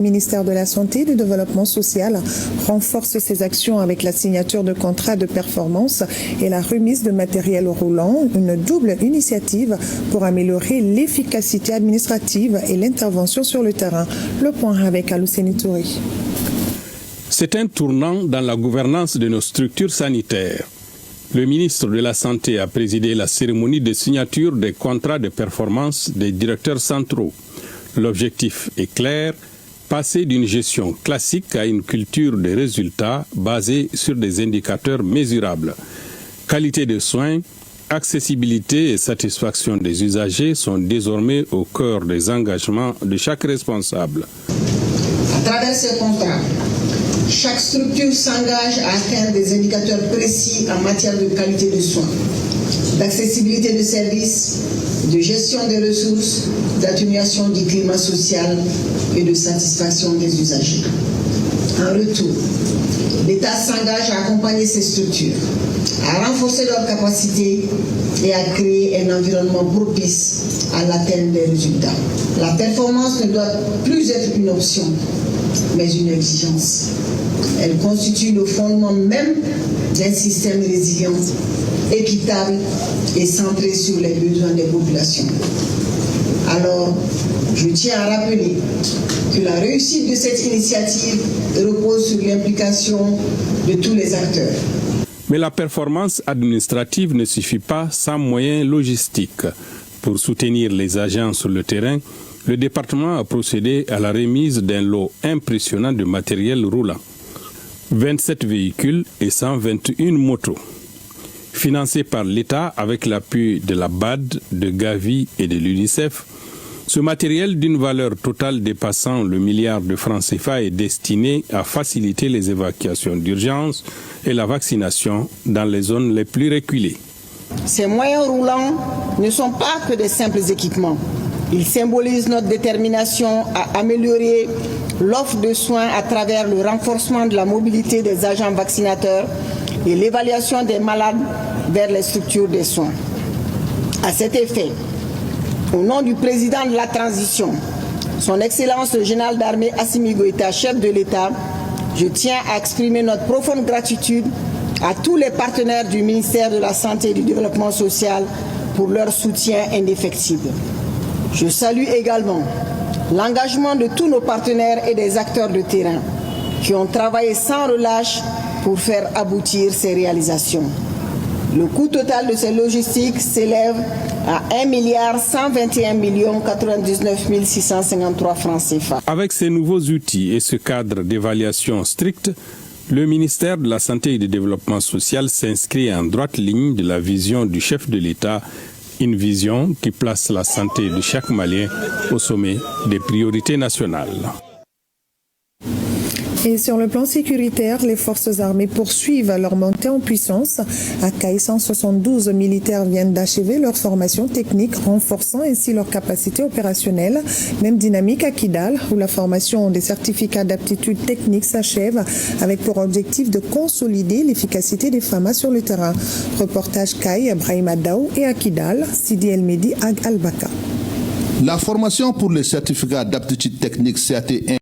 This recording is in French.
Le ministère de la Santé et du Développement social renforce ses actions avec la signature de contrats de performance et la remise de matériel roulant, une double initiative pour améliorer l'efficacité administrative et l'intervention sur le terrain. Le point avec Alouseni Touré. C'est un tournant dans la gouvernance de nos structures sanitaires. Le ministre de la Santé a présidé la cérémonie de signature des contrats de performance des directeurs centraux. L'objectif est clair, passer d'une gestion classique à une culture de résultats basée sur des indicateurs mesurables. Qualité de soins, accessibilité et satisfaction des usagers sont désormais au cœur des engagements de chaque responsable. À travers ces contrats, chaque structure s'engage à atteindre des indicateurs précis en matière de qualité de soins, d'accessibilité de services, de gestion des ressources, d'atténuation du climat social et de satisfaction des usagers. En retour, l'État s'engage à accompagner ces structures, à renforcer leurs capacités et à créer un environnement propice à l'atteinte des résultats. La performance ne doit plus être une option, mais une exigence. Elle constitue le fondement même d'un système résilient, équitable et centré sur les besoins des populations. Alors, je tiens à rappeler que la réussite de cette initiative repose sur l'implication de tous les acteurs. Mais la performance administrative ne suffit pas sans moyens logistiques. Pour soutenir les agents sur le terrain, le département a procédé à la remise d'un lot impressionnant de matériel roulant. 27 véhicules et 121 motos. Financés par l'État avec l'appui de la BAD, de Gavi et de l'UNICEF, ce matériel d'une valeur totale dépassant le milliard de francs CFA est destiné à faciliter les évacuations d'urgence et la vaccination dans les zones les plus reculées. Ces moyens roulants ne sont pas que des simples équipements. Ils symbolisent notre détermination à améliorer l'offre de soins à travers le renforcement de la mobilité des agents vaccinateurs et l'évaluation des malades vers les structures de soins. À cet effet, au nom du président de la transition, son Excellence le général d'armée Assimi Goïta, chef de l'État, je tiens à exprimer notre profonde gratitude à tous les partenaires du ministère de la Santé et du Développement social pour leur soutien indéfectible. Je salue également l'engagement de tous nos partenaires et des acteurs de terrain qui ont travaillé sans relâche pour faire aboutir ces réalisations. Le coût total de ces logistiques s'élève à 1 121 099 653 francs CFA. Avec ces nouveaux outils et ce cadre d'évaluation strict, le ministère de la Santé et du Développement social s'inscrit en droite ligne de la vision du chef de l'État, une vision qui place la santé de chaque Malien au sommet des priorités nationales. Et sur le plan sécuritaire, les forces armées poursuivent leur montée en puissance. À Caille, 172 militaires viennent d'achever leur formation technique, renforçant ainsi leur capacité opérationnelle. Même dynamique à Kidal, où la formation des certificats d'aptitude technique s'achève, avec pour objectif de consolider l'efficacité des FAMA sur le terrain. Reportage Caille, Brahima Daou et à Kidal, Sidi El Medi Ag Albaka. La formation pour les certificats d'aptitude technique CAT1